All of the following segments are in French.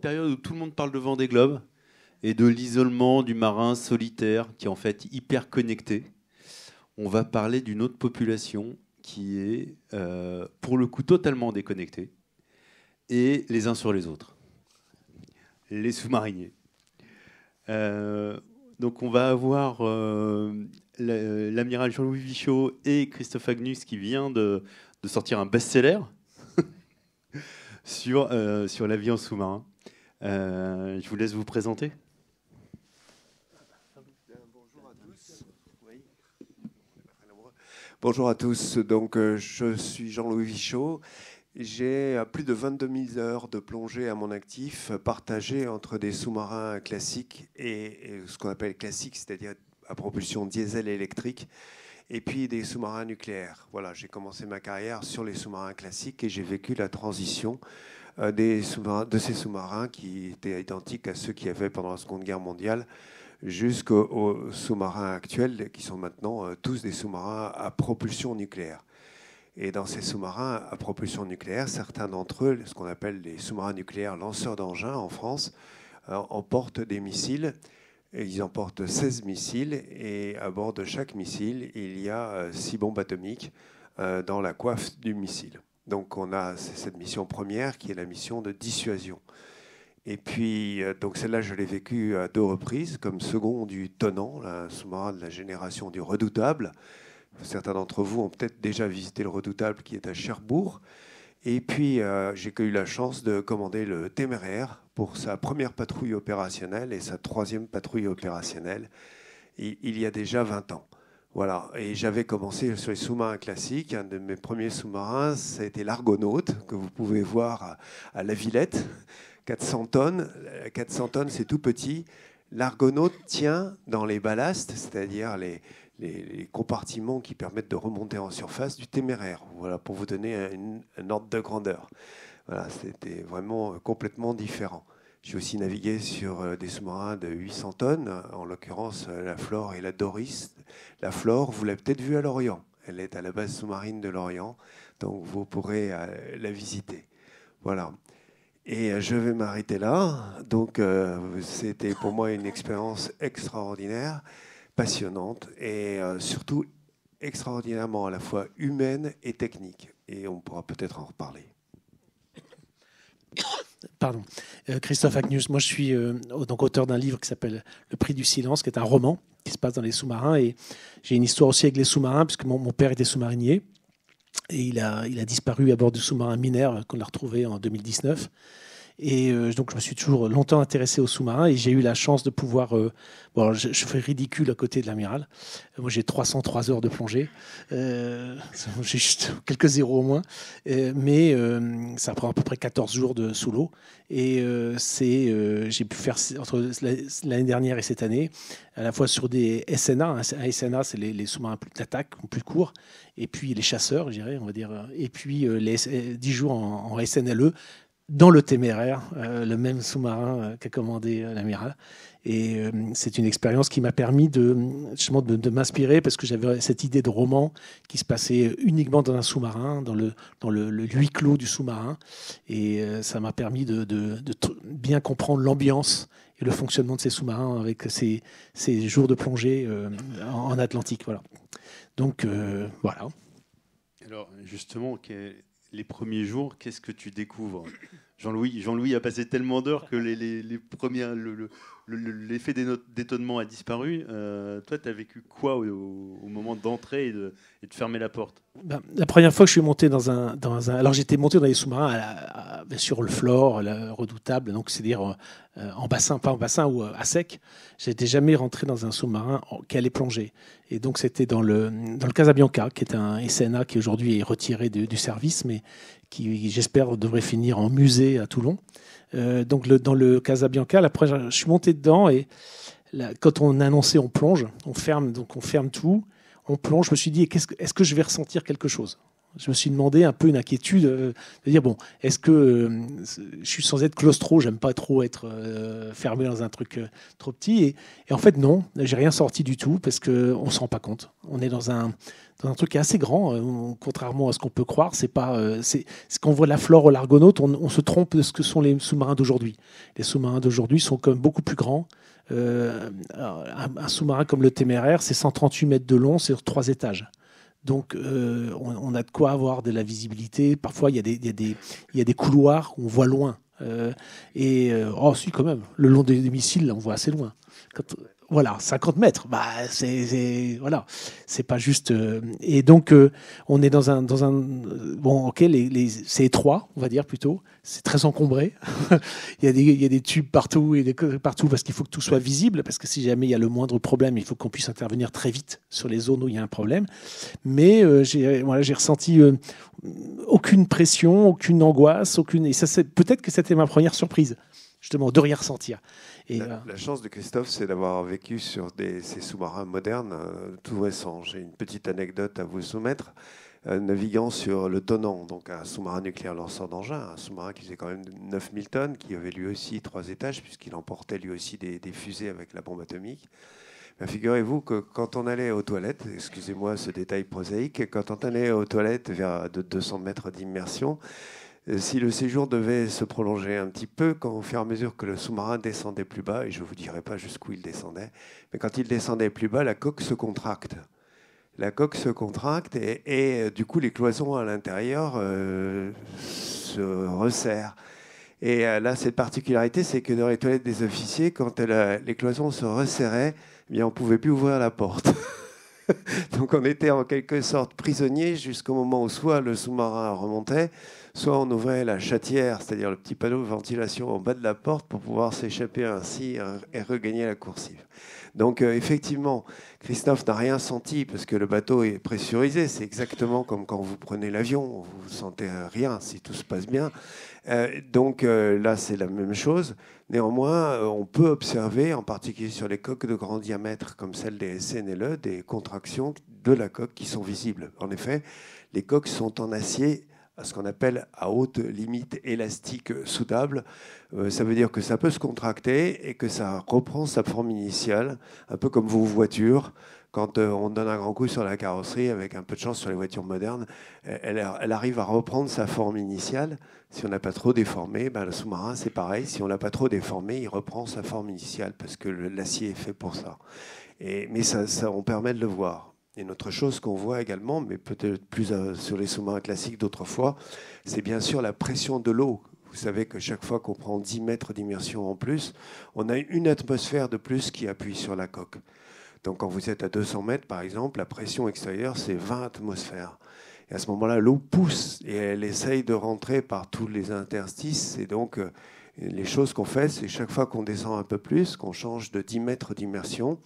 période où tout le monde parle de Vendée Globe et de l'isolement du marin solitaire qui est en fait hyper connecté, on va parler d'une autre population qui est pour le coup totalement déconnectée et les uns sur les autres. Les sous-mariniers. Donc on va avoir l'amiral Jean-Louis Vichot et Christophe Agnus qui vient de sortir un best-seller sur la vie en sous-marin. Je vous laisse vous présenter. Bonjour à tous. Donc, je suis Jean-Louis Vichot. J'ai plus de 22 000 heures de plongée à mon actif, partagées entre des sous-marins classiques et ce qu'on appelle classiques, c'est-à-dire à propulsion diesel et électrique, et puis des sous-marins nucléaires. Voilà, j'ai commencé ma carrière sur les sous-marins classiques et j'ai vécu la transition de ces sous-marins qui étaient identiques à ceux qu'il y avait pendant la Seconde Guerre mondiale jusqu'aux sous-marins actuels qui sont maintenant tous des sous-marins à propulsion nucléaire. Et dans ces sous-marins à propulsion nucléaire, certains d'entre eux, ce qu'on appelle les sous-marins nucléaires lanceurs d'engins en France, emportent des missiles. Et ils emportent 16 missiles et à bord de chaque missile, il y a 6 bombes atomiques dans la coiffe du missile. Donc on a cette mission première qui est la mission de dissuasion. Et puis, donc celle-là, je l'ai vécue à 2 reprises, comme second du Tonnant, un sous-marin de la génération du Redoutable. Certains d'entre vous ont peut-être déjà visité le Redoutable qui est à Cherbourg. Et puis, j'ai eu la chance de commander le Téméraire pour sa première patrouille opérationnelle et sa 3e patrouille opérationnelle il y a déjà 20 ans. Voilà. Et j'avais commencé sur les sous-marins classiques. Un de mes premiers sous-marins, ça a été l'Argonaute, que vous pouvez voir à La Villette. 400 tonnes. 400 tonnes, c'est tout petit. L'Argonaute tient dans les ballastes, c'est-à-dire les compartiments qui permettent de remonter en surface du Téméraire. Voilà, pour vous donner un ordre de grandeur. Voilà, c'était vraiment complètement différent. J'ai aussi navigué sur des sous-marins de 800 tonnes, en l'occurrence la Flore et la Doris. La Flore, vous l'avez peut-être vue à Lorient. Elle est à la base sous-marine de Lorient, donc vous pourrez la visiter. Voilà. Et je vais m'arrêter là. Donc, c'était pour moi une expérience extraordinaire, passionnante et surtout extraordinairement à la fois humaine et technique. Et on pourra peut-être en reparler. Pardon. Christophe Agnus, moi je suis donc auteur d'un livre qui s'appelle Le Prix du silence, qui est un roman qui se passe dans les sous-marins. Et j'ai une histoire aussi avec les sous-marins, puisque mon père était sous-marinier. Et il a disparu à bord du sous-marin Minerve qu'on a retrouvé en 2019. Et donc, je me suis toujours longtemps intéressé aux sous-marins et j'ai eu la chance de pouvoir... bon, je fais ridicule à côté de l'amiral. Moi, j'ai 303 heures de plongée. J'ai juste quelques zéros au moins. Mais ça prend à peu près 14 jours sous l'eau. Et j'ai pu faire, entre l'année dernière et cette année, à la fois sur des SNA. Un SNA, c'est les sous-marins d'attaque, plus courts. Et puis les chasseurs, je dirais, on va dire. Et puis les 10 jours en SNLE, dans le Téméraire, le même sous-marin qu'a commandé l'amiral. Et c'est une expérience qui m'a permis justement de m'inspirer, parce que j'avais cette idée de roman qui se passait uniquement dans un sous-marin, dans le huis clos du sous-marin. Et ça m'a permis de bien comprendre l'ambiance et le fonctionnement de ces sous-marins avec ces jours de plongée en Atlantique. Voilà. Donc, voilà. Alors, justement, les premiers jours, qu'est-ce que tu découvres ? Jean-Louis a passé tellement d'heures que les premières, l'effet d'étonnement a disparu. Toi, tu as vécu quoi au moment d'entrer et de fermer la porte ? La première fois que je suis monté dans un alors j'étais monté dans les sous-marins sur le Flore, le Redoutable, donc c'est-à-dire en bassin, pas en bassin ou à sec. J'étais jamais rentré dans un sous-marin qui allait plonger. Et donc c'était dans le Casabianca, qui est un SNA qui aujourd'hui est retiré du service, mais qui, j'espère, devrait finir en musée à Toulon. Donc dans le Casabianca, je suis monté dedans et quand on a annoncé on plonge, on ferme tout, on plonge. Je me suis dit, est-ce que je vais ressentir quelque chose ? Je me suis demandé un peu une inquiétude de dire bon, est-ce que je suis sans être claustro, j'aime pas trop être fermé dans un truc trop petit. Et en fait, non, j'ai rien sorti du tout parce qu'on ne se rend pas compte. On est dans un truc qui est assez grand, contrairement à ce qu'on peut croire. C'est pas, c'est ce qu'on voit de la flore au l'Argonaute, on se trompe de ce que sont les sous-marins d'aujourd'hui. Les sous-marins d'aujourd'hui sont quand même beaucoup plus grands. Un sous-marin comme le Téméraire, c'est 138 mètres de long, c'est sur 3 étages. Donc, on a de quoi avoir de la visibilité. Parfois, il y a des couloirs où on voit loin. Oh, si, quand même. Le long des missiles, là, on voit assez loin. Voilà, 50 mètres. Bah, voilà, c'est pas juste. Et donc, on est dans un bon, ok, c'est étroit, on va dire plutôt. C'est très encombré. il y a des tubes partout partout parce qu'il faut que tout soit visible. Parce que si jamais il y a le moindre problème, il faut qu'on puisse intervenir très vite sur les zones où il y a un problème. Mais j'ai ressenti aucune pression, aucune angoisse, aucune. Et ça, peut-être que c'était ma première surprise, justement, de rien ressentir. Et la chance de Christophe, c'est d'avoir vécu sur ces sous-marins modernes tout récents. J'ai une petite anecdote à vous soumettre. Naviguant sur le Tonnant, donc un sous-marin nucléaire lanceur d'engins, un sous-marin qui faisait quand même 9000 tonnes, qui avait lui aussi 3 étages, puisqu'il emportait lui aussi des fusées avec la bombe atomique. Ben, figurez-vous que quand on allait aux toilettes, excusez-moi ce détail prosaïque, quand on allait aux toilettes vers de 200 mètres d'immersion, si le séjour devait se prolonger un petit peu, au fur et à mesure que le sous-marin descendait plus bas, et je ne vous dirai pas jusqu'où il descendait, mais quand il descendait plus bas, la coque se contracte. La coque se contracte et du coup, les cloisons à l'intérieur se resserrent. Et là, cette particularité, c'est que dans les toilettes des officiers, quand les cloisons se resserraient, eh bien, on ne pouvait plus ouvrir la porte. Donc on était en quelque sorte prisonnier jusqu'au moment où soit le sous-marin remontait, soit on ouvrait la chatière, c'est-à-dire le petit panneau de ventilation au bas de la porte pour pouvoir s'échapper ainsi et regagner la coursive. Donc effectivement, Christophe n'a rien senti parce que le bateau est pressurisé. C'est exactement comme quand vous prenez l'avion, vous ne sentez rien si tout se passe bien. Donc là, c'est la même chose. Néanmoins, on peut observer, en particulier sur les coques de grand diamètre comme celle des SNLE, des contractions de la coque qui sont visibles. En effet, les coques sont en acier à ce qu'on appelle à haute limite élastique soudable. Ça veut dire que ça peut se contracter et que ça reprend sa forme initiale, un peu comme vos voitures. Quand on donne un grand coup sur la carrosserie, avec un peu de chance sur les voitures modernes, elle arrive à reprendre sa forme initiale. Si on n'a pas trop déformé, le sous-marin, c'est pareil. Si on ne l'a pas trop déformé, il reprend sa forme initiale parce que l'acier est fait pour ça. Mais ça, on permet de le voir. Et une autre chose qu'on voit également, mais peut-être plus sur les sous-marins classiques d'autrefois, c'est bien sûr la pression de l'eau. Vous savez que chaque fois qu'on prend 10 mètres d'immersion en plus, on a une atmosphère de plus qui appuie sur la coque. Donc quand vous êtes à 200 mètres, par exemple, la pression extérieure, c'est 20 atmosphères. Et à ce moment-là, l'eau pousse et elle essaye de rentrer par tous les interstices. Et donc, les choses qu'on fait, c'est chaque fois qu'on descend un peu plus, qu'on change de 10 mètres d'immersion,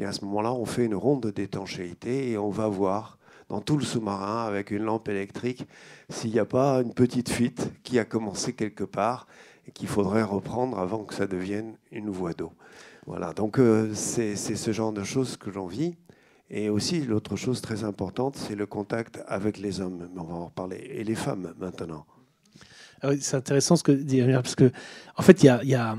et à ce moment-là, on fait une ronde d'étanchéité et on va voir dans tout le sous-marin avec une lampe électrique s'il n'y a pas une petite fuite qui a commencé quelque part et qu'il faudrait reprendre avant que ça devienne une voie d'eau. Voilà, donc c'est ce genre de choses que j'en vis. Et aussi, l'autre chose très importante, c'est le contact avec les hommes. Mais on va en reparler. Et les femmes, maintenant. Ah oui, c'est intéressant ce que dit Amir, parce que en fait, il y a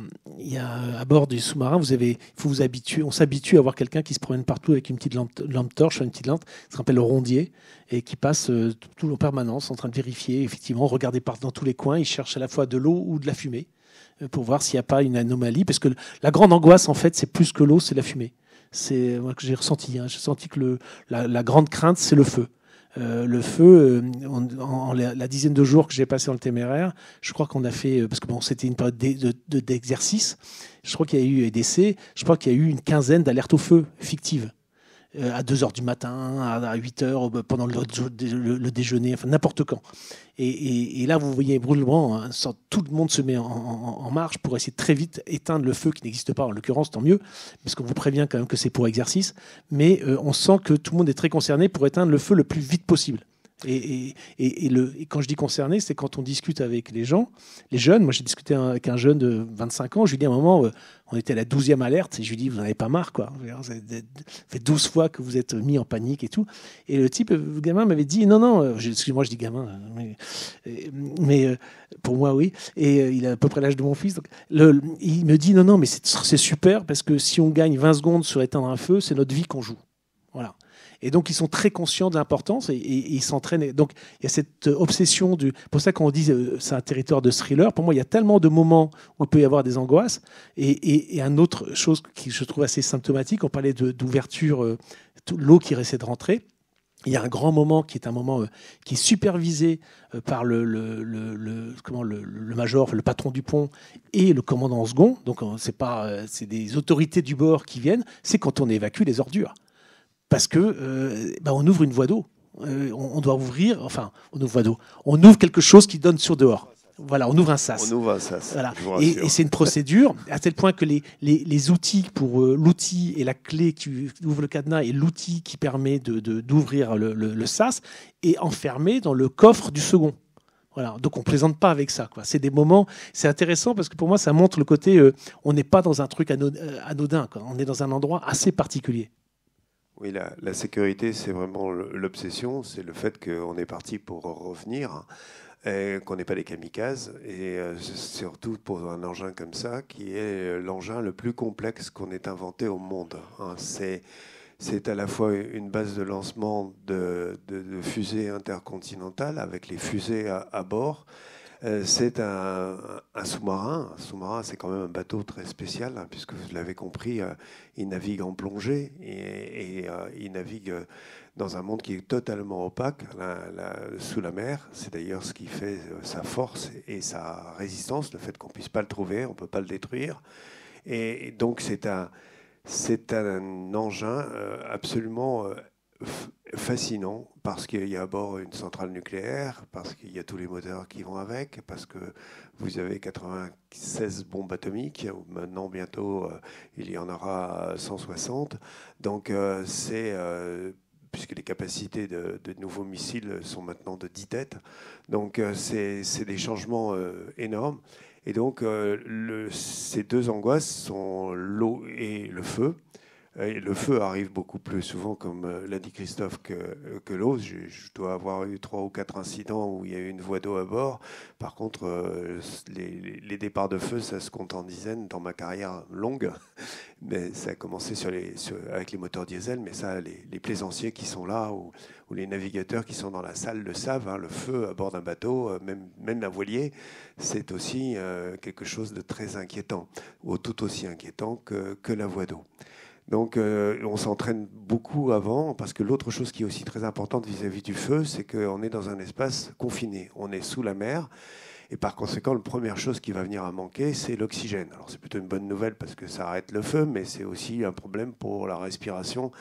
à bord du sous-marin, il faut vous habituer. On s'habitue à voir quelqu'un qui se promène partout avec une petite lampe torche, une petite lampe, ça s'appelle le rondier, et qui passe tout en permanence en train de vérifier, effectivement, regarder dans tous les coins. Il cherche à la fois de l'eau ou de la fumée pour voir s'il n'y a pas une anomalie, parce que la grande angoisse, en fait, c'est plus que l'eau, c'est la fumée. C'est moi que j'ai ressenti. J'ai senti que la grande crainte, c'est le feu. Le feu, la dizaine de jours que j'ai passé dans le Téméraire, je crois qu'on a fait, parce que bon, c'était une période d'exercice, je crois qu'il y a eu d'essais, je crois qu'il y a eu une quinzaine d'alertes au feu fictives. À 2h du matin, à 8h, pendant le déjeuner, enfin n'importe quand. Et là, vous voyez brûlement, tout le monde se met en marche pour essayer de très vite éteindre le feu qui n'existe pas, en l'occurrence, tant mieux, parce qu'on vous prévient quand même que c'est pour exercice, mais on sent que tout le monde est très concerné pour éteindre le feu le plus vite possible. Et quand je dis concerné, c'est quand on discute avec les gens, les jeunes. Moi, j'ai discuté avec un jeune de 25 ans. Je lui dis à un moment, on était à la 12e alerte, et je lui dis, vous n'en avez pas marre, quoi. Ça fait 12 fois que vous êtes mis en panique et tout. Et le type, le gamin m'avait dit, non, excuse-moi, je dis gamin, mais pour moi, oui. Et il a à peu près l'âge de mon fils. Donc, il me dit, non, mais c'est super, parce que si on gagne 20 secondes sur éteindre un feu, c'est notre vie qu'on joue. Voilà. Et donc, ils sont très conscients de l'importance et ils s'entraînent. Donc, il y a cette obsession du. Pour ça, quand on dit c'est un territoire de thriller, pour moi, il y a tellement de moments où il peut y avoir des angoisses. Et une autre chose qui je trouve assez symptomatique, on parlait d'ouverture, l'eau qui essaie de rentrer. Il y a un grand moment qui est un moment qui est supervisé par le major, le patron du pont et le commandant en second. Donc, c'est des autorités du bord qui viennent. C'est quand on évacue les ordures. Parce que on ouvre une voie d'eau. On doit ouvrir, on ouvre voie d'eau. On ouvre quelque chose qui donne sur dehors. Voilà, on ouvre un sas. On ouvre un sas. Voilà. Et c'est une procédure à tel point que les outils pour l'outil et la clé qui ouvre le cadenas et l'outil qui permet d'ouvrir le sas est enfermé dans le coffre du second. Voilà, donc on plaisante pas avec ça, quoi. C'est des moments, c'est intéressant parce que pour moi ça montre le côté, on n'est pas dans un truc anodin, quoi. On est dans un endroit assez particulier. Oui, la sécurité, c'est vraiment l'obsession. C'est le fait qu'on est parti pour revenir, qu'on n'est pas des kamikazes. Et surtout pour un engin comme ça, qui est l'engin le plus complexe qu'on ait inventé au monde. C'est à la fois une base de lancement de fusées intercontinentales avec les fusées à bord. C'est un sous-marin. Un sous-marin, c'est quand même un bateau très spécial, hein, puisque vous l'avez compris, il navigue en plongée et il navigue dans un monde qui est totalement opaque, sous la mer. C'est d'ailleurs ce qui fait sa force et sa résistance, le fait qu'on ne puisse pas le trouver, on ne peut pas le détruire. Et donc c'est un engin absolument fascinant parce qu'il y a à bord une centrale nucléaire, parce qu'il y a tous les moteurs qui vont avec, parce que vous avez 96 bombes atomiques, maintenant bientôt il y en aura 160. Donc puisque les capacités de nouveaux missiles sont maintenant de 10 têtes. Donc c'est des changements énormes. Et donc ces deux angoisses sont l'eau et le feu. Et le feu arrive beaucoup plus souvent, comme l'a dit Christophe, que l'eau. Je dois avoir eu 3 ou 4 incidents où il y a eu une voie d'eau à bord. Par contre, les départs de feu, ça se compte en dizaines dans ma carrière longue. Mais ça a commencé avec les moteurs diesel. Mais ça, les plaisanciers qui sont là ou les navigateurs qui sont dans la salle le savent. Hein, le feu à bord d'un bateau, même d'un voilier, c'est aussi quelque chose de très inquiétant, ou tout aussi inquiétant que la voie d'eau. Donc on s'entraîne beaucoup avant, parce que l'autre chose qui est aussi très importante vis-à-vis du feu, c'est qu'on est dans un espace confiné. On est sous la mer, et par conséquent, la première chose qui va venir à manquer, c'est l'oxygène. Alors c'est plutôt une bonne nouvelle parce que ça arrête le feu, mais c'est aussi un problème pour la respiration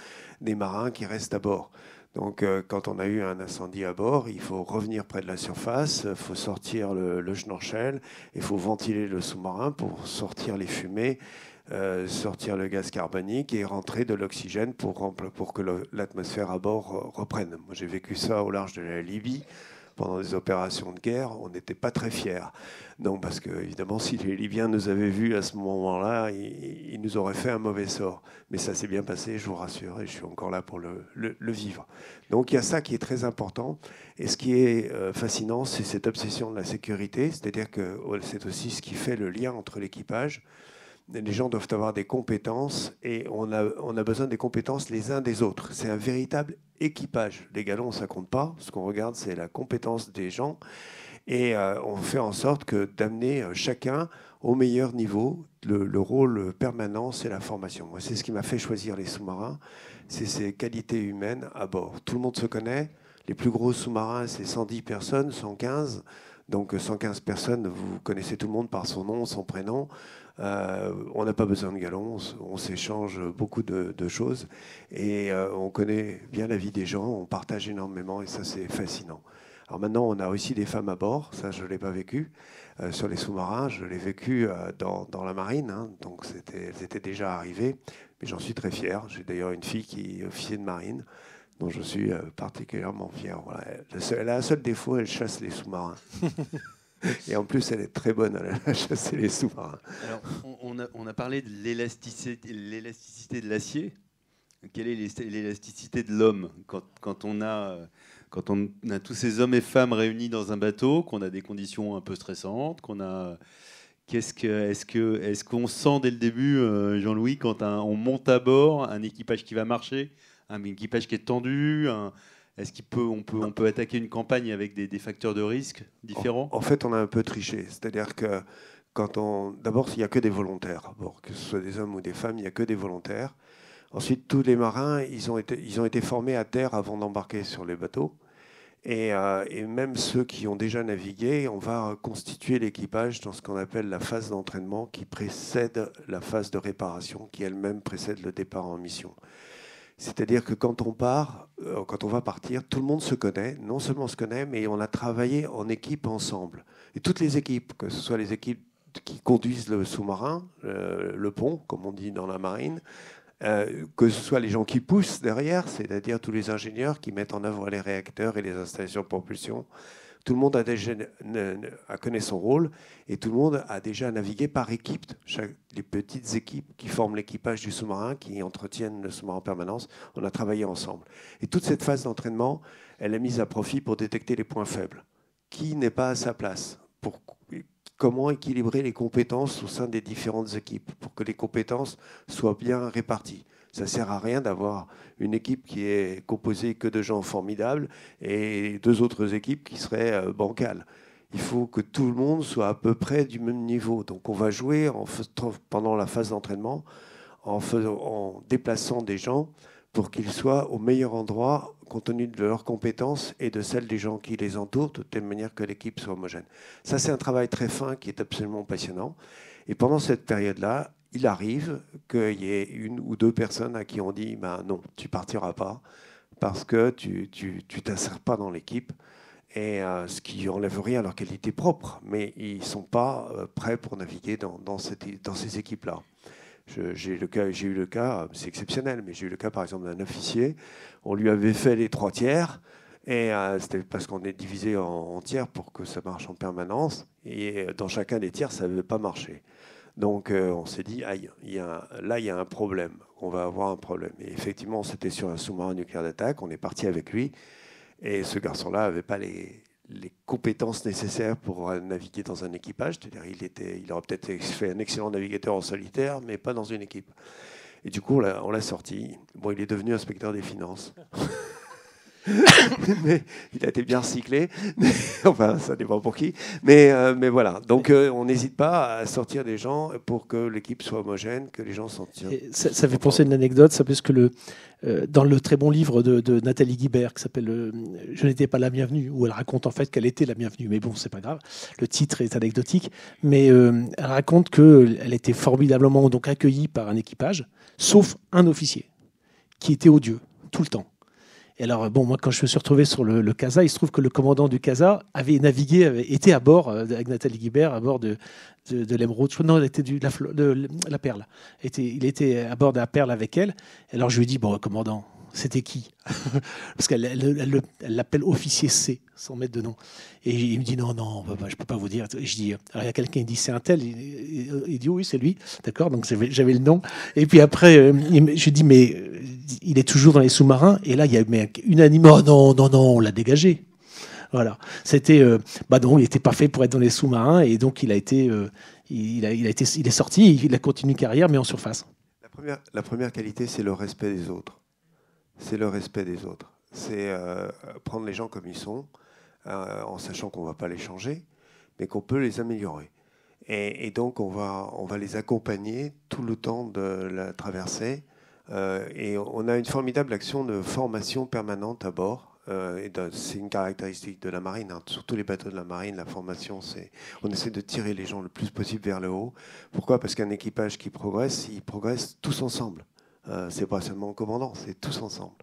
des marins qui restent à bord. Donc quand on a eu un incendie à bord, il faut revenir près de la surface, il faut sortir le schnorchel, il faut ventiler le sous-marin pour sortir les fumées, sortir le gaz carbonique et rentrer de l'oxygène pour que l'atmosphère à bord reprenne. Moi, j'ai vécu ça au large de la Libye pendant des opérations de guerre. On n'était pas très fiers. Non, parce que, évidemment, si les Libyens nous avaient vus à ce moment-là, ils nous auraient fait un mauvais sort. Mais ça s'est bien passé, je vous rassure, et je suis encore là pour le vivre. Donc, il y a ça qui est très important. Et ce qui est fascinant, c'est cette obsession de la sécurité, c'est-à-dire que c'est aussi ce qui fait le lien entre l'équipage. Les gens doivent avoir des compétences et on a besoin des compétences les uns des autres. C'est un véritable équipage. Les galons, ça compte pas. Ce qu'on regarde, c'est la compétence des gens. Et on fait en sorte d'amener chacun au meilleur niveau. Le rôle permanent, c'est la formation. Moi, c'est ce qui m'a fait choisir les sous-marins. C'est ces qualités humaines à bord. Tout le monde se connaît. Les plus gros sous-marins, c'est 110 personnes, 115. Donc 115 personnes, vous connaissez tout le monde par son nom, son prénom. On n'a pas besoin de galons, on s'échange beaucoup de choses et on connaît bien la vie des gens, on partage énormément et ça c'est fascinant. Alors maintenant on a aussi des femmes à bord, ça je ne l'ai pas vécu sur les sous-marins, je l'ai vécu dans la marine, hein, donc elles étaient déjà arrivées, mais j'en suis très fier. J'ai d'ailleurs une fille qui est officier de marine, dont je suis particulièrement fier. Voilà. Elle a un seul défaut, elle chasse les sous-marins. Et en plus, elle est très bonne à chasser les sous-marins. Alors, on a parlé de l'élasticité de l'acier. Quelle est l'élasticité de l'homme quand on a tous ces hommes et femmes réunis dans un bateau, qu'on a des conditions un peu stressantes, est-ce qu'on sent dès le début, Jean-Louis, quand on monte à bord, un équipage qui va marcher, un équipage qui est tendu, est-ce qu'on peut attaquer une campagne avec des facteurs de risque différents ? En fait, on a un peu triché. C'est-à-dire que d'abord, il n'y a que des volontaires à bord, que ce soit des hommes ou des femmes, il n'y a que des volontaires. Ensuite, tous les marins, ils ont été formés à terre avant d'embarquer sur les bateaux. Et même ceux qui ont déjà navigué, on va constituer l'équipage dans ce qu'on appelle la phase d'entraînement qui précède la phase de réparation, qui elle-même précède le départ en mission. C'est-à-dire que quand on va partir, tout le monde se connaît, non seulement se connaît, mais on a travaillé en équipe ensemble. Et toutes les équipes, que ce soit les équipes qui conduisent le sous-marin, le pont, comme on dit dans la marine, que ce soit les gens qui poussent derrière, c'est-à-dire tous les ingénieurs qui mettent en œuvre les réacteurs et les installations de propulsion. Tout le monde a connaît son rôle et tout le monde a déjà navigué par équipe. Les petites équipes qui forment l'équipage du sous-marin, qui entretiennent le sous-marin en permanence, on a travaillé ensemble. Et toute cette phase d'entraînement, elle est mise à profit pour détecter les points faibles. Qui n'est pas à sa place ? Comment équilibrer les compétences au sein des différentes équipes pour que les compétences soient bien réparties. Ça ne sert à rien d'avoir une équipe qui est composée que de gens formidables et deux autres équipes qui seraient bancales. Il faut que tout le monde soit à peu près du même niveau. Donc on va jouer pendant la phase d'entraînement en déplaçant des gens pour qu'ils soient au meilleur endroit compte tenu de leurs compétences et de celles des gens qui les entourent, de telle manière que l'équipe soit homogène. Ça, c'est un travail très fin qui est absolument passionnant. Et pendant cette période-là, il arrive qu'il y ait une ou deux personnes à qui on dit non, tu partiras pas parce que tu t'insères pas dans l'équipe, et ce qui n'enlève rien à leur qualité propre, mais ils ne sont pas prêts pour naviguer dans ces équipes-là. J'ai eu le cas, c'est exceptionnel, mais j'ai eu le cas par exemple d'un officier. On lui avait fait les 3 tiers, et c'était parce qu'on est divisé en tiers pour que ça marche en permanence. Et dans chacun des tiers, ça n'avait pas marché. Donc on s'est dit, aïe, il y a un problème, on va avoir un problème. Et effectivement, c'était sur un sous-marin nucléaire d'attaque, on est parti avec lui, et ce garçon-là n'avait pas les compétences nécessaires pour naviguer dans un équipage. C'est-à-dire il aurait peut-être fait un excellent navigateur en solitaire, mais pas dans une équipe. Et du coup, on l'a sorti. Bon, il est devenu inspecteur des finances. Mais il a été bien recyclé. Enfin, ça dépend pour qui. Mais voilà. Donc, on n'hésite pas à sortir des gens pour que l'équipe soit homogène, que les gens s'en tirent. Ça fait penser à une anecdote. Ça parce que dans le très bon livre de Nathalie Guibert qui s'appelle Je n'étais pas la bienvenue, où elle raconte en fait qu'elle était la bienvenue. Mais bon, c'est pas grave. Le titre est anecdotique. Mais elle raconte qu'elle était formidablement donc accueillie par un équipage, sauf un officier qui était odieux tout le temps. Et alors, moi, quand je me suis retrouvé sur le CASA, il se trouve que le commandant du CASA avait était à bord, avec Nathalie Guibert, à bord de l'Émeraude. Non, il était de la Perle. Il était à bord de la Perle avec elle. Et alors, je lui ai dit, commandant, c'était qui ? Parce qu'elle l'appelle officier C, sans mettre de nom. Et il me dit, non, je ne peux pas vous dire. Et je dis, alors il y a quelqu'un qui dit, c'est un tel. Il dit, oui, c'est lui. D'accord, donc j'avais le nom. Et puis après, je dis, mais il est toujours dans les sous-marins. Et là, il y a unanimement, oh non, on l'a dégagé. Voilà. C'était, non, il n'était pas fait pour être dans les sous-marins. Et donc, il est sorti, il a continué une carrière, mais en surface. La première qualité, c'est le respect des autres. C'est le respect des autres. C'est prendre les gens comme ils sont, en sachant qu'on ne va pas les changer, mais qu'on peut les améliorer. Et donc, on va les accompagner tout le temps de la traversée. Et on a une formidable action de formation permanente à bord. C'est une caractéristique de la marine. Sur tous les bateaux de la marine, la formation, on essaie de tirer les gens le plus possible vers le haut. Pourquoi ? Parce qu'un équipage qui progresse, ils progressent tous ensemble. C'est pas seulement le commandant, c'est tous ensemble.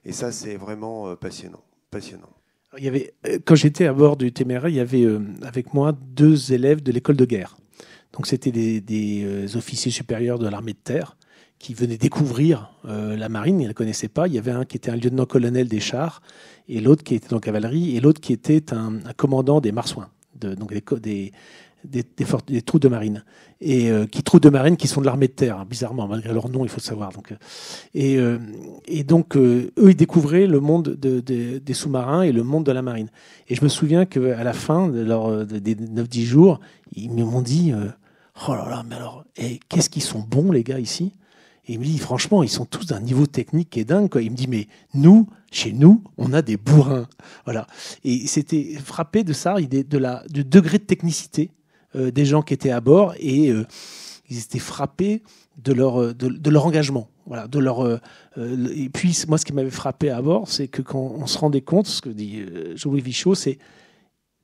Et ça, c'est vraiment passionnant. Il y avait, quand j'étais à bord du Téméraire, il y avait avec moi 2 élèves de l'école de guerre. Donc c'était des officiers supérieurs de l'armée de terre qui venaient découvrir la marine, ils ne la connaissaient pas. Il y avait un qui était un lieutenant-colonel des chars, et l'autre qui était dans la cavalerie, et l'autre qui était un commandant des marsouins, donc des troupes de marine, et qui troupes de marine qui sont de l'armée de terre, hein, bizarrement, malgré leur nom, il faut le savoir. Donc, eux, ils découvraient le monde des sous-marins et le monde de la marine. Et je me souviens qu'à la fin des 9-10 jours, ils m'ont dit oh là là, mais alors, qu'est-ce qu'ils sont bons, les gars, ici. Et il me dit, franchement, ils sont tous d'un niveau technique qui est dingue, quoi. Il me dit, mais nous, chez nous, on a des bourrins. Voilà. Et c'était frappé de ça, du degré de technicité des gens qui étaient à bord, et ils étaient frappés de leur engagement. Voilà, et puis, moi, ce qui m'avait frappé à bord, c'est que quand on se rendait compte, ce que dit Jean-Louis Vichaud, c'est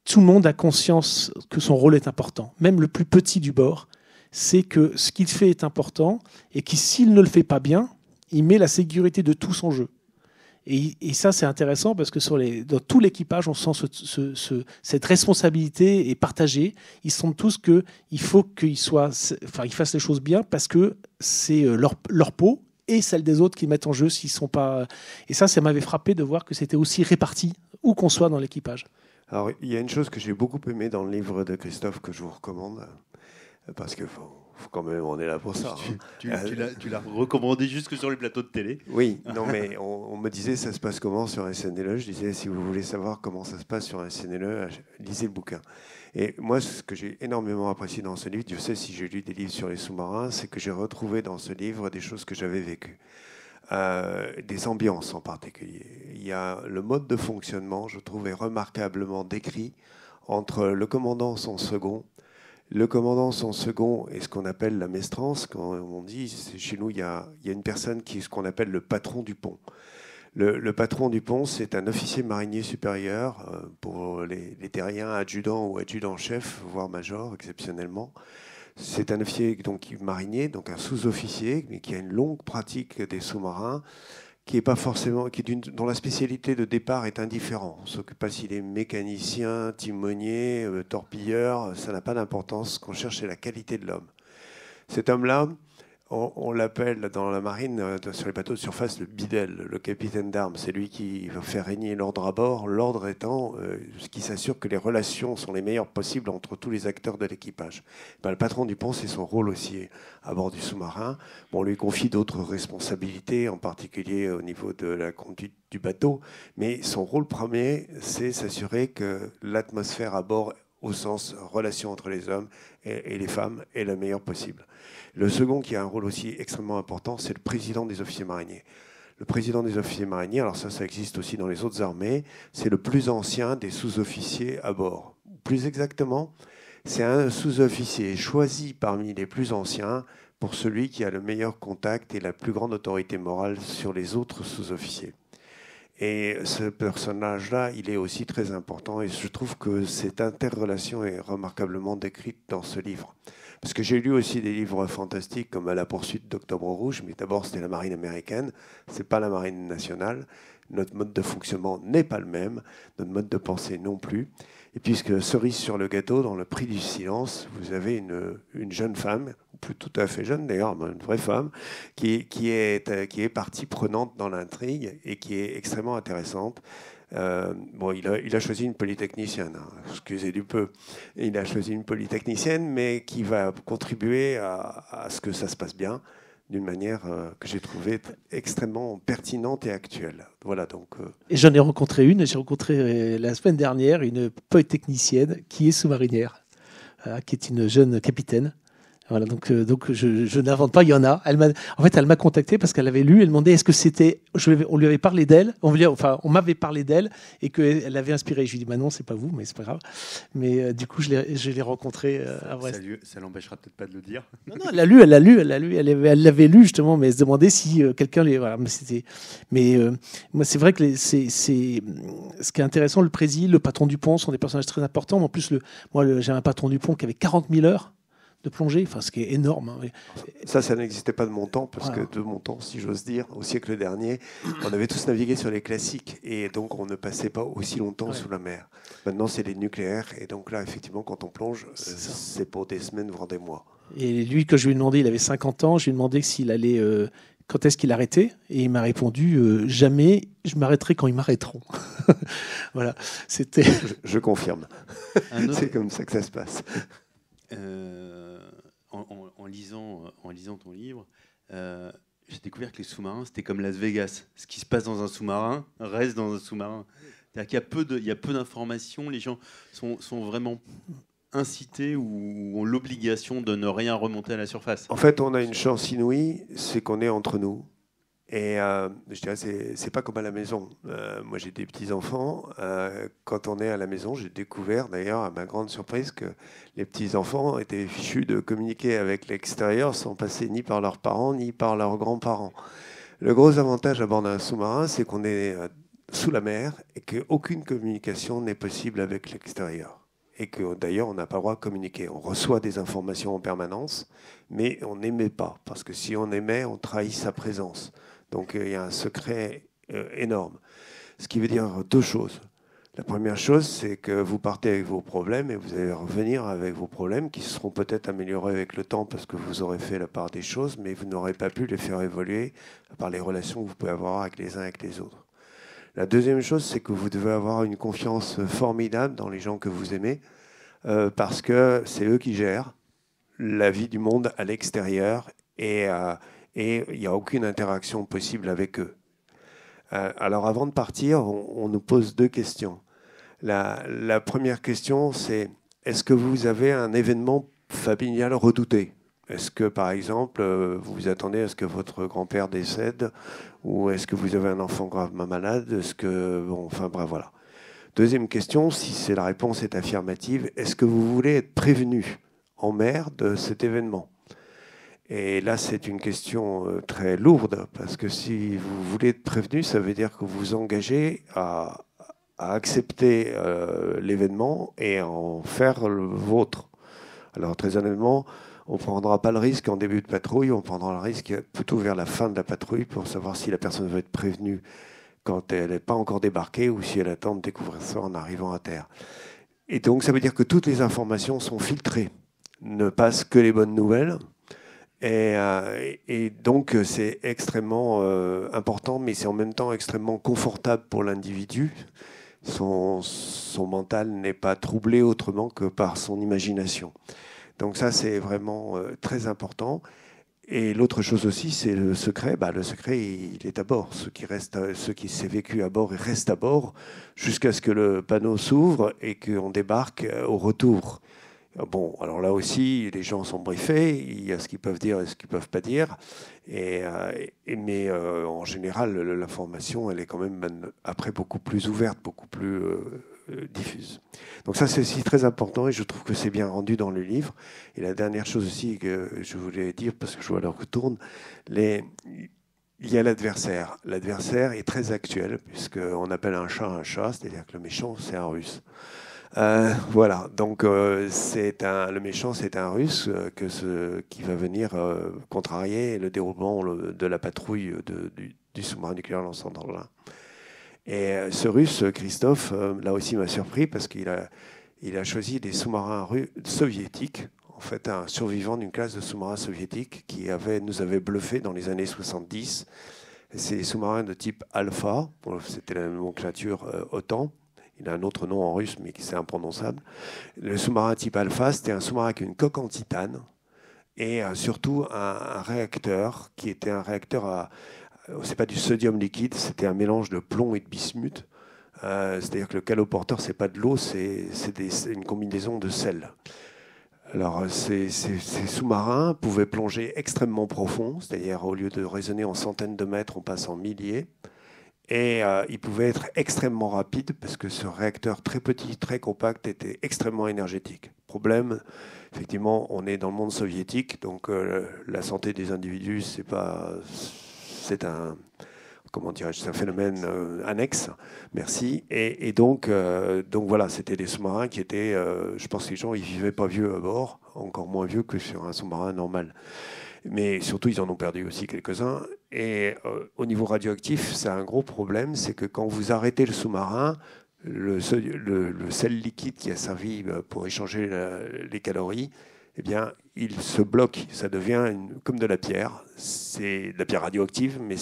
tout le monde a conscience que son rôle est important. Même le plus petit du bord, c'est que ce qu'il fait est important et que s'il ne le fait pas bien, il met la sécurité de tout son jeu. Et ça, c'est intéressant parce que dans tout l'équipage, on sent cette responsabilité est partagée. Ils sentent tous qu'il faut qu'ils fassent les choses bien parce que c'est leur peau et celle des autres qui mettent en jeu s'ils sont pas. Et ça m'avait frappé de voir que c'était aussi réparti où qu'on soit dans l'équipage. Alors, il y a une chose que j'ai beaucoup aimée dans le livre de Christophe que je vous recommande, parce que faut quand même, on est là pour ça. Tu l'as recommandé jusque sur les plateaux de télé. Oui, non, mais on me disait ça se passe comment sur SNLE. Je disais, si vous voulez savoir comment ça se passe sur SNLE, lisez le bouquin. Et moi, ce que j'ai énormément apprécié dans ce livre, Dieu sait si j'ai lu des livres sur les sous-marins, c'est que j'ai retrouvé dans ce livre des choses que j'avais vécues. Des ambiances en particulier. Il y a le mode de fonctionnement, je trouvais remarquablement décrit entre le commandant, son second. Le commandant, son second, et ce qu'on appelle la maestrance, quand on dit, chez nous, il y a une personne qui est ce qu'on appelle le patron du pont. Le patron du pont, c'est un officier marinier supérieur, pour les terriens, adjudant ou adjudant-chef, voire major, exceptionnellement. C'est un officier donc marinier, donc un sous-officier, mais qui a une longue pratique des sous-marins, qui est pas forcément, dont la spécialité de départ est indifférente. On ne s'occupe pas s'il est mécanicien, timonier, torpilleur, ça n'a pas d'importance. Ce qu'on cherche, c'est la qualité de l'homme. Cet homme-là, on l'appelle dans la marine, sur les bateaux de surface, le bidel, le capitaine d'armes. C'est lui qui va faire régner l'ordre à bord, l'ordre étant ce qui s'assure que les relations sont les meilleures possibles entre tous les acteurs de l'équipage. Le patron du pont, c'est son rôle aussi à bord du sous-marin. On lui confie d'autres responsabilités, en particulier au niveau de la conduite du bateau, mais son rôle premier, c'est s'assurer que l'atmosphère à bord, au sens relation entre les hommes et les femmes, est la meilleure possible. Le second, qui a un rôle aussi extrêmement important, c'est le président des officiers mariniers. Le président des officiers mariniers, alors ça existe aussi dans les autres armées, c'est le plus ancien des sous-officiers à bord. Plus exactement, c'est un sous-officier choisi parmi les plus anciens pour celui qui a le meilleur contact et la plus grande autorité morale sur les autres sous-officiers. Et ce personnage-là, il est aussi très important, et je trouve que cette interrelation est remarquablement décrite dans ce livre. Parce que j'ai lu aussi des livres fantastiques comme À la poursuite d'Octobre Rouge, mais d'abord c'était la marine américaine, c'est pas la marine nationale. Notre mode de fonctionnement n'est pas le même, notre mode de pensée non plus. Et puisque cerise sur le gâteau, dans Le Prix du silence, vous avez une jeune femme, plus tout à fait jeune d'ailleurs, mais une vraie femme, qui est partie prenante dans l'intrigue et qui est extrêmement intéressante. Il a choisi une polytechnicienne, hein, excusez du peu. Il a choisi une polytechnicienne, mais qui va contribuer à ce que ça se passe bien, d'une manière que j'ai trouvée extrêmement pertinente et actuelle. Voilà, donc. Et j'en ai rencontré j'ai rencontré la semaine dernière une polytechnicienne qui est sous-marinière, qui est une jeune capitaine. Voilà, donc je n'invente pas, il y en a. Elle m'a contacté parce qu'elle avait lu, elle demandait est-ce que c'était, on lui avait parlé d'elle, on m'avait parlé d'elle et qu'elle l'avait inspirée. Je lui ai dit bah non, c'est pas vous, mais c'est pas grave. Mais du coup, je l'ai rencontrée à Brest. Ça l'empêchera peut-être pas de le dire. Non, elle l'avait lu justement, mais elle se demandait si quelqu'un les. Voilà, mais moi, c'est vrai que ce qui est intéressant, le président, le patron du pont sont des personnages très importants. Mais en plus, j'ai un patron du pont qui avait 40 000 heures de plongée, enfin, ce qui est énorme. Hein. Ça n'existait pas de mon temps, parce voilà. que de mon temps, si j'ose dire, au siècle dernier, on avait tous navigué sur les classiques, et donc on ne passait pas aussi longtemps sous la mer. Maintenant, c'est les nucléaires, et donc là, effectivement, quand on plonge, c'est pour des semaines, voire des mois. Et lui, que je lui ai demandé, il avait 50 ans, je lui ai demandé s'il allait, quand est-ce qu'il arrêtait. Et il m'a répondu jamais, je m'arrêterai quand ils m'arrêteront. Voilà, c'était. Je confirme. Un autre- C'est comme ça que ça se passe. en lisant ton livre, j'ai découvert que les sous-marins, c'était comme Las Vegas. Ce qui se passe dans un sous-marin reste dans un sous-marin. C'est-à-dire qu'il y a peu d'informations, les gens sont vraiment incités ou ont l'obligation de ne rien remonter à la surface. En fait, on a une chance inouïe, c'est qu'on est entre nous. Et je dirais, c'est pas comme à la maison. Moi, j'ai des petits-enfants. Quand on est à la maison, j'ai découvert, d'ailleurs, à ma grande surprise, que les petits-enfants étaient fichus de communiquer avec l'extérieur sans passer ni par leurs parents, ni par leurs grands-parents. Le gros avantage à bord d'un sous-marin, c'est qu'on est sous la mer et qu'aucune communication n'est possible avec l'extérieur. Et que d'ailleurs, on n'a pas le droit de communiquer. On reçoit des informations en permanence, mais on n'émet pas. Parce que si on émet, on trahit sa présence. Donc il y a un secret énorme. Ce qui veut dire deux choses. La première chose, c'est que vous partez avec vos problèmes et vous allez revenir avec vos problèmes qui seront peut-être améliorés avec le temps parce que vous aurez fait la part des choses, mais vous n'aurez pas pu les faire évoluer par les relations que vous pouvez avoir avec les uns et avec les autres. La deuxième chose, c'est que vous devez avoir une confiance formidable dans les gens que vous aimez parce que c'est eux qui gèrent la vie du monde à l'extérieur et il n'y a aucune interaction possible avec eux. Alors avant de partir, on nous pose deux questions. La première question, c'est est-ce que vous avez un événement familial redouté ? Est-ce que, par exemple, vous vous attendez à ce que votre grand-père décède ou est-ce que vous avez un enfant gravement malade ? Est-ce que, bon, enfin, bref, voilà. Deuxième question, si la réponse est affirmative, est-ce que vous voulez être prévenu en mer de cet événement ? Et là, c'est une question très lourde parce que si vous voulez être prévenu, ça veut dire que vous vous engagez à accepter l'événement et à en faire le vôtre. Alors, très honnêtement, on ne prendra pas le risque en début de patrouille, on prendra le risque plutôt vers la fin de la patrouille pour savoir si la personne veut être prévenue quand elle n'est pas encore débarquée ou si elle attend de découvrir ça en arrivant à terre. Et donc, ça veut dire que toutes les informations sont filtrées, ne passent que les bonnes nouvelles. Et donc, c'est extrêmement important, mais c'est en même temps extrêmement confortable pour l'individu. Son mental n'est pas troublé autrement que par son imagination. Donc ça, c'est vraiment très important. Et l'autre chose aussi, c'est le secret. Le secret, il est à bord. Ce qui s'est vécu à bord, il reste à bord jusqu'à ce que le panneau s'ouvre et qu'on débarque au retour. Bon, alors là aussi, les gens sont briefés. Il y a ce qu'ils peuvent dire et ce qu'ils ne peuvent pas dire. Mais en général, l'information, elle est quand même après beaucoup plus ouverte, beaucoup plus diffuse. Donc ça, c'est aussi très important et je trouve que c'est bien rendu dans le livre. Et la dernière chose aussi que je voulais dire, parce que je vois l'heure que tourne, il y a l'adversaire. L'adversaire est très actuel, puisqu'on appelle un chat, c'est-à-dire que le méchant, c'est un Russe. Voilà, donc le méchant, c'est un Russe qui va venir contrarier le déroulement de la patrouille du sous-marin nucléaire lançant d'engins. Et ce Russe, Christophe, là aussi m'a surpris parce qu'il a choisi des sous-marins soviétiques, en fait un survivant d'une classe de sous-marins soviétiques qui nous avait bluffé dans les années 70. C'est des sous-marins de type Alpha, c'était la nomenclature OTAN. Il a un autre nom en russe, mais c'est imprononçable. Le sous-marin type Alpha, c'était un sous-marin avec une coque en titane et surtout un réacteur qui était un réacteur c'est pas du sodium liquide, c'était un mélange de plomb et de bismuth. C'est-à-dire que le caloporteur, c'est pas de l'eau, c'est une combinaison de sel. Alors, ces sous-marins pouvaient plonger extrêmement profond, c'est-à-dire au lieu de raisonner en centaines de mètres, on passe en milliers. Et il pouvait être extrêmement rapide parce que ce réacteur très petit, très compact était extrêmement énergétique. Problème, effectivement, on est dans le monde soviétique, donc la santé des individus, c'est un phénomène annexe. Merci. Et donc voilà, c'était des sous-marins qui étaient, je pense que les gens, ils vivaient pas vieux à bord, encore moins vieux que sur un sous-marin normal. Mais surtout, ils en ont perdu aussi quelques-uns. Et au niveau radioactif, c'est un gros problème, c'est que quand vous arrêtez le sous-marin, le sel liquide qui a servi pour échanger les calories, eh bien, il se bloque. Ça devient comme de la pierre. C'est de la pierre radioactive, mais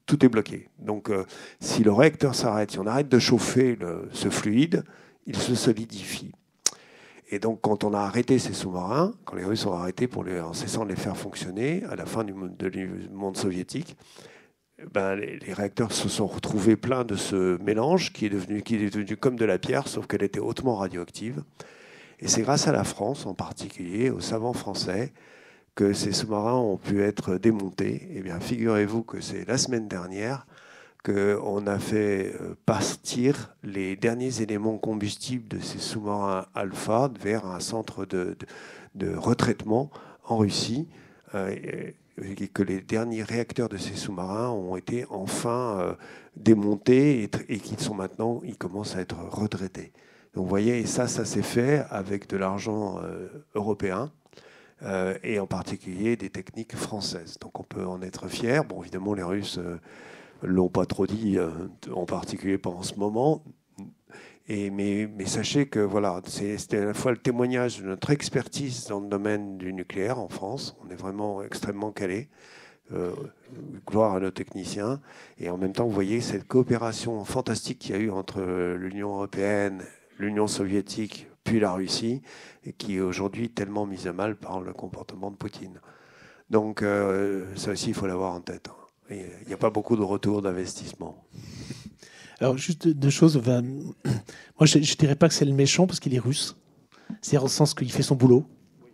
tout est bloqué. Donc, si le réacteur s'arrête, si on arrête de chauffer ce fluide, il se solidifie. Et donc, quand on a arrêté ces sous-marins, quand les Russes ont arrêté en cessant de les faire fonctionner, à la fin du monde soviétique, les réacteurs se sont retrouvés pleins de ce mélange qui est devenu comme de la pierre, sauf qu'elle était hautement radioactive. Et c'est grâce à la France, en particulier, aux savants français, que ces sous-marins ont pu être démontés. Eh bien, figurez-vous que c'est la semaine dernière qu'on a fait partir les derniers éléments combustibles de ces sous-marins Alpha vers un centre de retraitement en Russie, et que les derniers réacteurs de ces sous-marins ont été enfin démontés et ils commencent à être retraités. Donc vous voyez, et ça s'est fait avec de l'argent européen et en particulier des techniques françaises. Donc on peut en être fier. Bon, évidemment, les Russes l'ont pas trop dit, en particulier pas en ce moment. Mais sachez que voilà, c'était à la fois le témoignage de notre expertise dans le domaine du nucléaire en France. On est vraiment extrêmement calés. Gloire à nos techniciens. Et en même temps, vous voyez cette coopération fantastique qu'il y a eu entre l'Union européenne, l'Union soviétique, puis la Russie, et qui est aujourd'hui tellement mise à mal par le comportement de Poutine. Donc ça aussi, il faut l'avoir en tête. Il n'y a pas beaucoup de retour d'investissement. Alors, juste deux choses. Moi, je ne dirais pas que c'est le méchant parce qu'il est russe. C'est-à-dire au sens qu'il fait son boulot.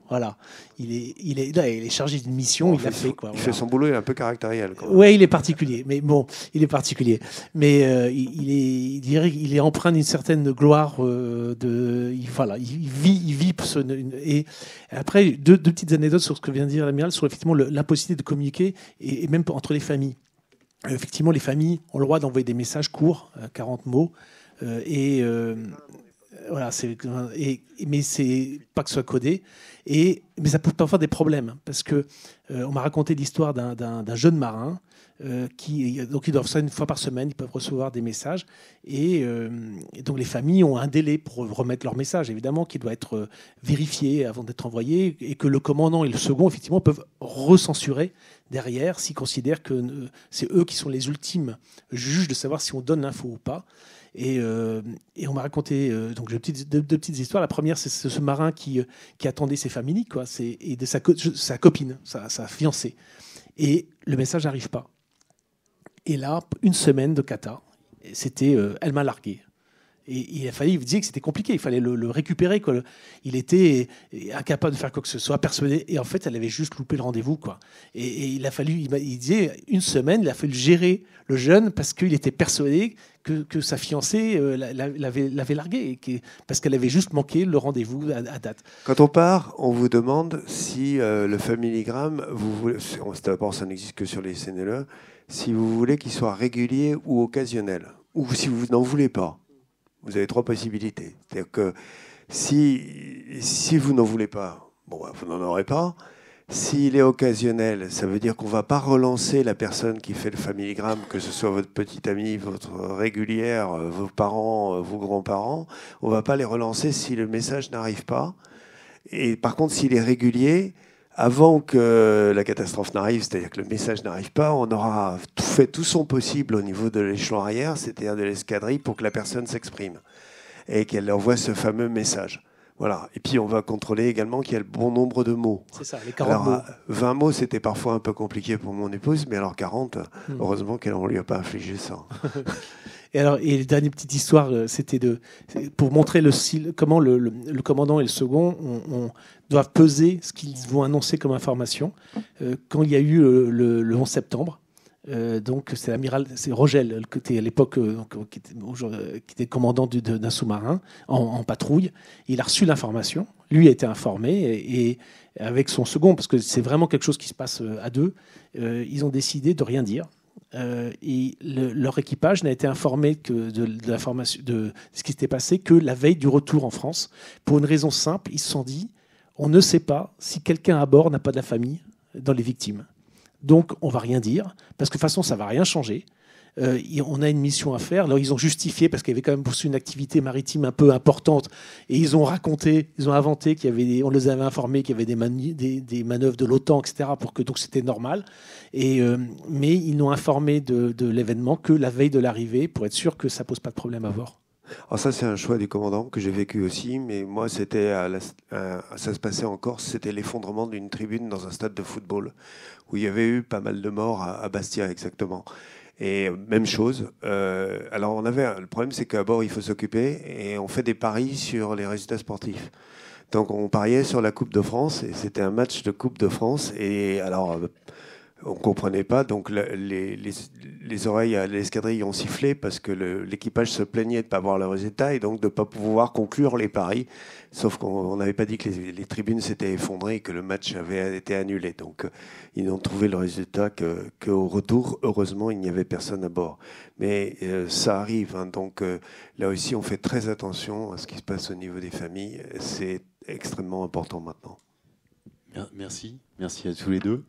Voilà. Il est chargé d'une mission, il l'a fait. Il fait son boulot, il est un peu caractériel. Oui, il est particulier. Mais bon, il est particulier. Mais il est empreint d'une certaine gloire. Il vit. Et après, deux petites anecdotes sur ce que vient de dire l'amiral, sur effectivement l'impossibilité de communiquer, et même entre les familles. Effectivement, les familles ont le droit d'envoyer des messages courts, 40 mots, voilà, mais c'est pas que ce soit codé. Mais ça pose parfois des problèmes, parce que on m'a raconté l'histoire d'un jeune marin donc ils doivent ça une fois par semaine, ils peuvent recevoir des messages, et donc les familles ont un délai pour remettre leur message, évidemment, qui doit être vérifié avant d'être envoyé, et que le commandant et le second, effectivement, peuvent recensurer derrière s'ils considèrent que c'est eux qui sont les ultimes juges de savoir si on donne l'info ou pas. Et on m'a raconté donc deux petites histoires. La première, c'est ce marin qui attendait ses familles, et de sa copine, sa fiancée. Et le message n'arrive pas. Et là, une semaine de kata, c'était elle m'a largué. Et il disait que c'était compliqué, il fallait le récupérer, quoi. Il était incapable de faire quoi que ce soit, persuadé. Et en fait, elle avait juste loupé le rendez-vous, quoi. Et il disait, une semaine, il a fallu gérer le jeune parce qu'il était persuadé que sa fiancée l'avait largué, parce qu'elle avait juste manqué le rendez-vous à date. Quand on part, on vous demande si le familigramme, d'abord ça n'existe que sur les CNLE, si vous voulez qu'il soit régulier ou occasionnel, ou si vous n'en voulez pas. Vous avez 3 possibilités. C'est-à-dire que si vous n'en voulez pas, vous n'en aurez pas. S'il est occasionnel, ça veut dire qu'on ne va pas relancer la personne qui fait le familigramme, que ce soit votre petite amie, votre régulière, vos parents, vos grands-parents. On ne va pas les relancer si le message n'arrive pas. Et par contre, s'il est régulier, avant que la catastrophe n'arrive, c'est-à-dire que le message n'arrive pas, on aura fait tout son possible au niveau de l'échelon arrière, c'est-à-dire de l'escadrille, pour que la personne s'exprime et qu'elle envoie ce fameux message. Voilà. Et puis, on va contrôler également qu'il y a le bon nombre de mots. C'est ça, les 40 mots. 20 mots, c'était parfois un peu compliqué pour mon épouse, mais alors 40, heureusement qu'on ne lui a pas infligé ça. Et la dernière petite histoire, c'était pour montrer comment le commandant et le second doivent peser ce qu'ils vont annoncer comme information. Quand il y a eu le 11 septembre, donc c'est l'amiral, c'est Rogel, qui était à l'époque qui était commandant d'un sous-marin en patrouille. Il a reçu l'information, lui a été informé, et avec son second, parce que c'est vraiment quelque chose qui se passe à deux, ils ont décidé de rien dire. Et leur équipage n'a été informé de l'information de ce qui s'était passé que la veille du retour en France, pour une raison simple. Ils se sont dit, on ne sait pas si quelqu'un à bord n'a pas de la famille dans les victimes. Donc, on ne va rien dire, parce que de toute façon, ça ne va rien changer. on a une mission à faire. Alors ils ont justifié parce qu'il y avait quand même une activité maritime un peu importante, et ils ont inventé on les avait informés qu'il y avait des manœuvres de l'OTAN, etc. Donc c'était normal. Mais ils n'ont informé de l'événement que la veille de l'arrivée pour être sûr que ça pose pas de problème à bord. Alors ça, c'est un choix du commandant que j'ai vécu aussi, mais moi, c'était ça se passait en Corse, c'était l'effondrement d'une tribune dans un stade de football, où il y avait eu pas mal de morts à Bastia, exactement. Et même chose. Alors, le problème, c'est qu'à bord, il faut s'occuper, et on fait des paris sur les résultats sportifs. Donc, on pariait sur la Coupe de France, et c'était un match de Coupe de France, et alors... on ne comprenait pas, donc les oreilles à l'escadrille ont sifflé parce que l'équipage se plaignait de ne pas voir le résultat et donc de ne pas pouvoir conclure les paris, sauf qu'on n'avait pas dit que les tribunes s'étaient effondrées et que le match avait été annulé. Donc ils n'ont trouvé le résultat qu'au retour, heureusement, il n'y avait personne à bord. Mais ça arrive, hein, donc là aussi on fait très attention à ce qui se passe au niveau des familles, c'est extrêmement important maintenant. Merci à tous les deux.